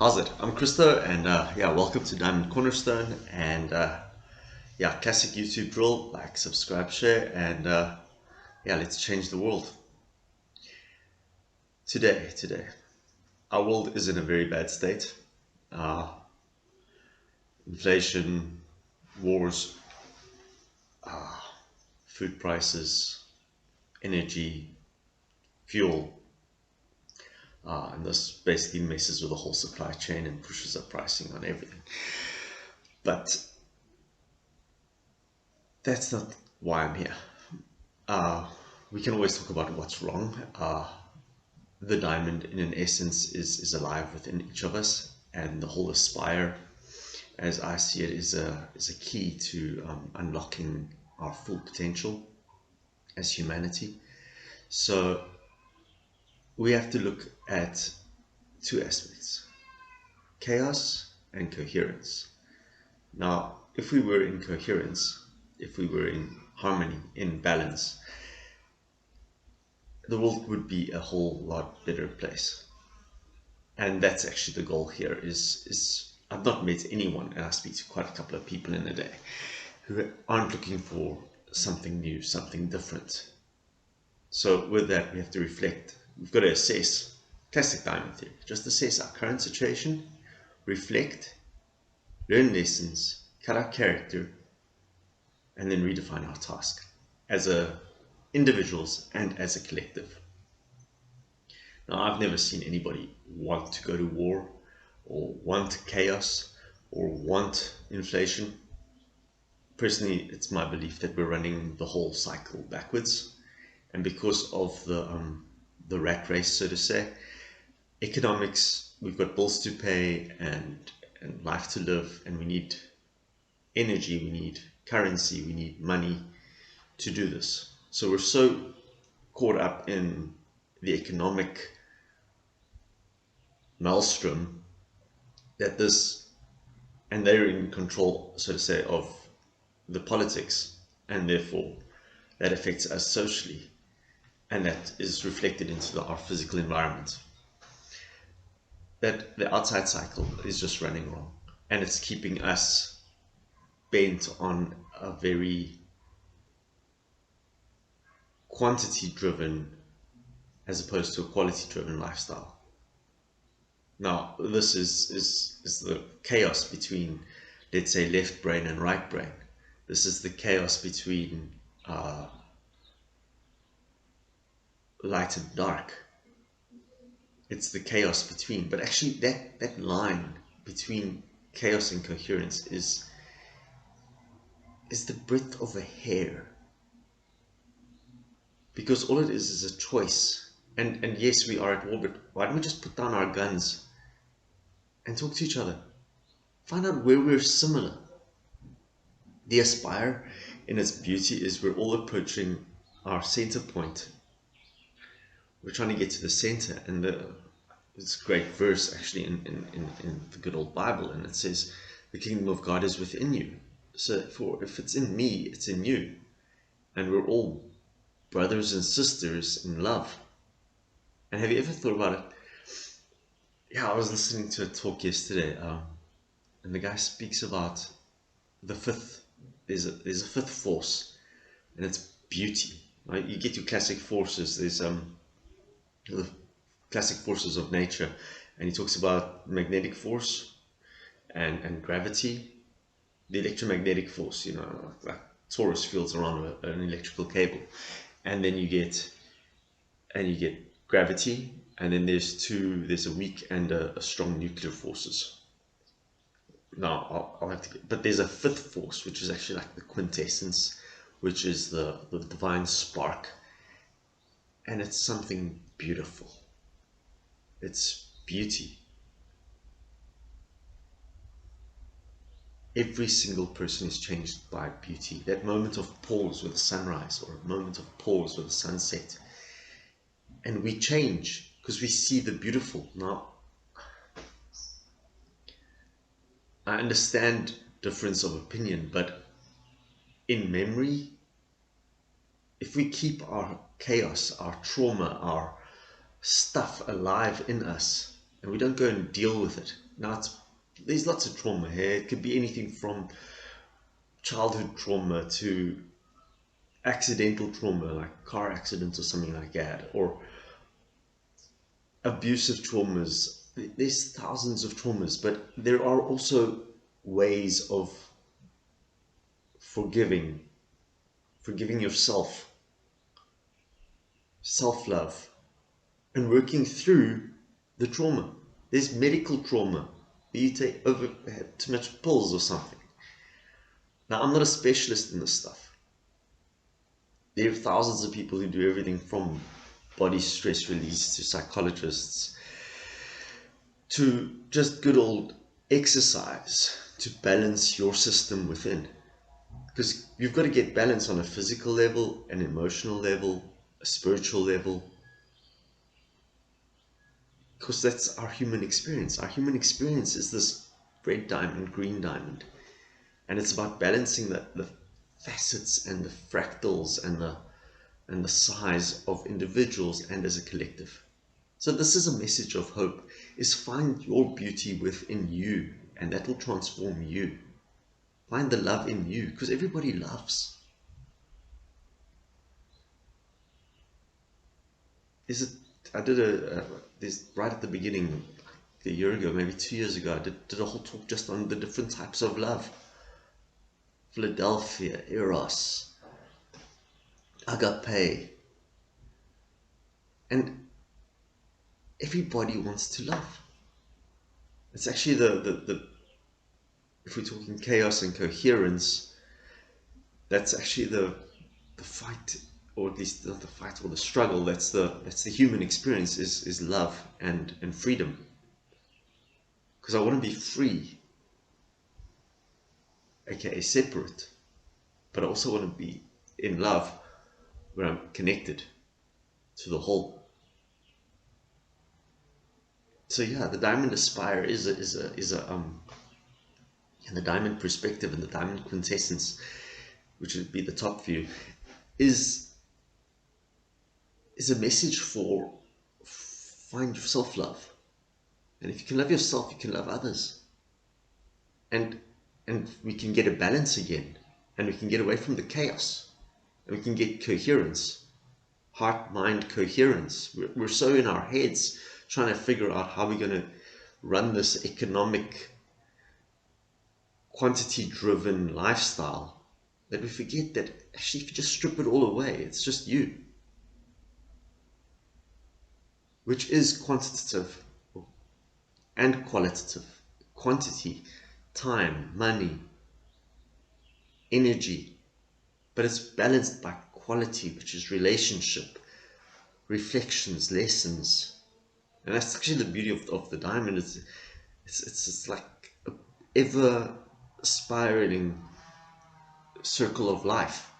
How's it? I'm Krista, and yeah, welcome to Diamond Cornerstone. And yeah, classic YouTube drill: like, subscribe, share, and yeah, let's change the world. Today, our world is in a very bad state. Uh, Inflation, wars, food prices, energy, fuel, and this basically messes with the whole supply chain and pushes up pricing on everything. But that's not why I'm here. Uh, we can always talk about what's wrong. The diamond, in an essence, is alive within each of us, and the whole aspire, as I see it, is a key to unlocking our full potential as humanity. So we have to look at two aspects: chaos and coherence. Now, if we were in coherence, if we were in harmony, in balance, the world would be a whole lot better place. And that's actually the goal here. Is I've not met anyone, and I speak to quite a couple of people in a day, who aren't looking for something new, something different. So with that, we have to reflect. We've got to assess. Classic diamond theory: just assess our current situation, reflect, learn lessons, cut our character, and then redefine our task as individuals and as a collective. Now, I've never seen anybody want to go to war, or want chaos, or want inflation. Personally, it's my belief that we're running the whole cycle backwards, and because of the rat race, so to say, economics, we've got bills to pay and life to live, and we need energy, we need currency, we need money to do this. So we're so caught up in the economic maelstrom that and they're in control, so to say, of the politics, and therefore that affects us socially, and that is reflected into our physical environment. That the outside cycle is just running wrong, and it's keeping us bent on a very quantity driven as opposed to a quality driven lifestyle. Now, this is the chaos between, let's say, left brain and right brain. This is the chaos between light and dark. It's the chaos between, but actually that line between chaos and coherence is the breadth of a hair, because all it is a choice. And yes, we are at war, but why don't we just put down our guns and talk to each other? Find out where we're similar. The aspire, in its beauty, is we're all approaching our center point. We're trying to get to the center, and it's a great verse actually in the good old Bible, and it says, "The kingdom of God is within you." So if it's in me, it's in you, and we're all brothers and sisters in love. And have you ever thought about it? Yeah, I was listening to a talk yesterday, and the guy speaks about the fifth. There's a fifth force, and it's beauty. Right? You get your classic forces. There's the classic forces of nature, and he talks about magnetic force and gravity. The electromagnetic force, like torus fields around an electrical cable, and then you get gravity, and then there's a weak and a strong nuclear forces. Now I'll have to but there's a fifth force, which is actually like the quintessence, which is the divine spark, and it's something beautiful. It's beauty. Every single person is changed by beauty. That moment of pause with the sunrise, or a moment of pause with the sunset, and we change because we see the beautiful. Now, I understand difference of opinion, but in memory, if we keep our chaos, our trauma, our stuff alive in us, and we don't go and deal with it, Now, there's lots of trauma here. It could be anything from childhood trauma to accidental trauma, like car accidents or something like that, or abusive traumas. There's thousands of traumas, but there are also ways of forgiving yourself, self-love, and working through the trauma. There's medical trauma. You had too much pills or something. Now, I'm not a specialist in this stuff. There are thousands of people who do everything from body stress release to psychologists to just good old exercise to balance your system within. Because you've got to get balance on a physical level, an emotional level, a spiritual level. Because that's our human experience. Our human experience is this red diamond, green diamond. And it's about balancing the facets and the fractals and the size of individuals and as a collective. So this is a message of hope, is find your beauty within you, and that will transform you. Find the love in you, because everybody loves. I did this right at the beginning, a year ago, maybe 2 years ago, I did a whole talk just on the different types of love. Philadelphia, Eros, agape. And everybody wants to love. It's actually the if we're talking chaos and coherence, that's actually the fight, or at least not the fight or the struggle. That's the human experience is love and freedom. Because I want to be free, aka separate, but I also want to be in love, where I'm connected to the whole. So yeah, the diamond aspire is and the diamond perspective and the diamond quintessence, which would be the top view, is a message for find your self-love. And if you can love yourself, you can love others. And we can get a balance again, and we can get away from the chaos, and we can get coherence, heart-mind coherence. We're so in our heads trying to figure out how we're going to run this economic, quantity-driven lifestyle, that we forget that actually if you just strip it all away, it's just you, which is quantitative and qualitative. Quantity, time, money, energy, but it's balanced by quality, which is relationship, reflections, lessons. And that's actually the beauty of the diamond. It's like an ever spiraling circle of life.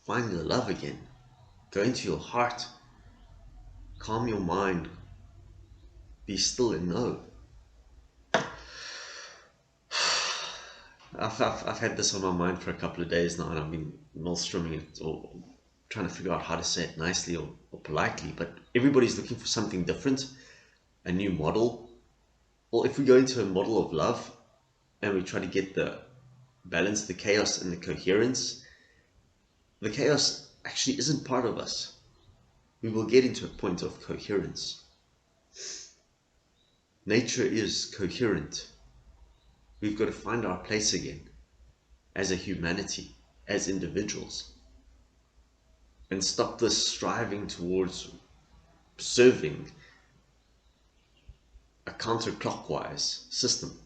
Find the love again. Go into your heart. Calm your mind. Be still and know. I've had this on my mind for a couple of days now, and I've been maelstroming it, or trying to figure out how to say it nicely or politely. But everybody's looking for something different, a new model. Well, if we go into a model of love and we try to get the balance, the chaos and the coherence, the chaos actually isn't part of us. We will get into a point of coherence. Nature is coherent. We've got to find our place again as a humanity, as individuals, and stop this striving towards serving a counterclockwise system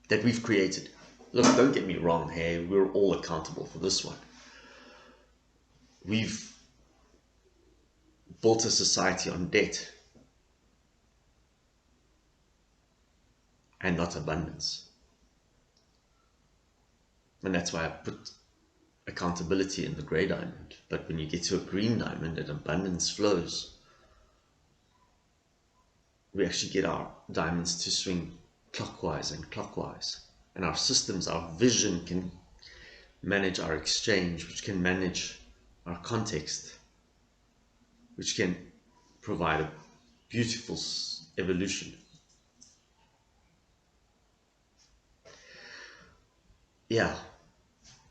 that we've created. Look, don't get me wrong here, we're all accountable for this one. We've built a society on debt and not abundance. And that's why I put accountability in the grey diamond. But when you get to a green diamond and abundance flows, we actually get our diamonds to swing clockwise and clockwise. And our systems, our vision can manage our exchange, which can manage our context. which can provide a beautiful evolution. Yeah,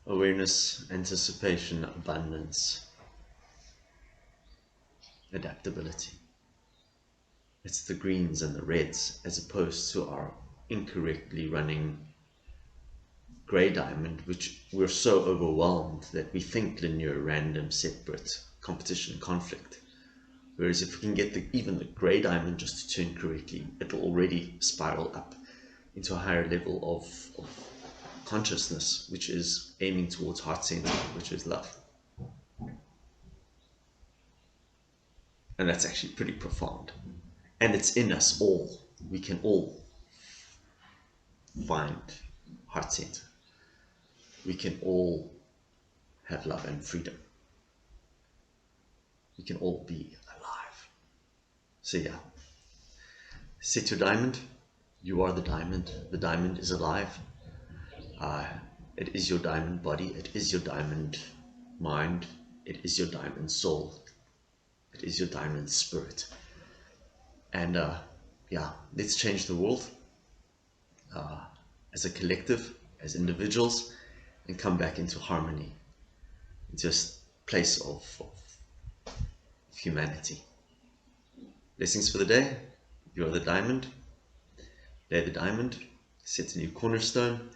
awareness, anticipation, abundance, adaptability. It's the greens and the reds as opposed to our incorrectly running grey diamond, which we're so overwhelmed that we think linear, random, separate, competition, conflict. Whereas if we can get even the grey diamond just to turn correctly, it'll already spiral up into a higher level of consciousness, which is aiming towards heart center, which is love. And that's actually pretty profound. And it's in us all. We can all find heart center. We can all have love and freedom. We can all be alive. So yeah, set your diamond. You are the diamond. The diamond is alive. It is your diamond body. It is your diamond mind. It is your diamond soul. It is your diamond spirit. And yeah, let's change the world as a collective, as individuals, and come back into harmony, into a place of humanity. Blessings for the day. You are the diamond. Lay the diamond. Set a new cornerstone.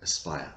Aspire.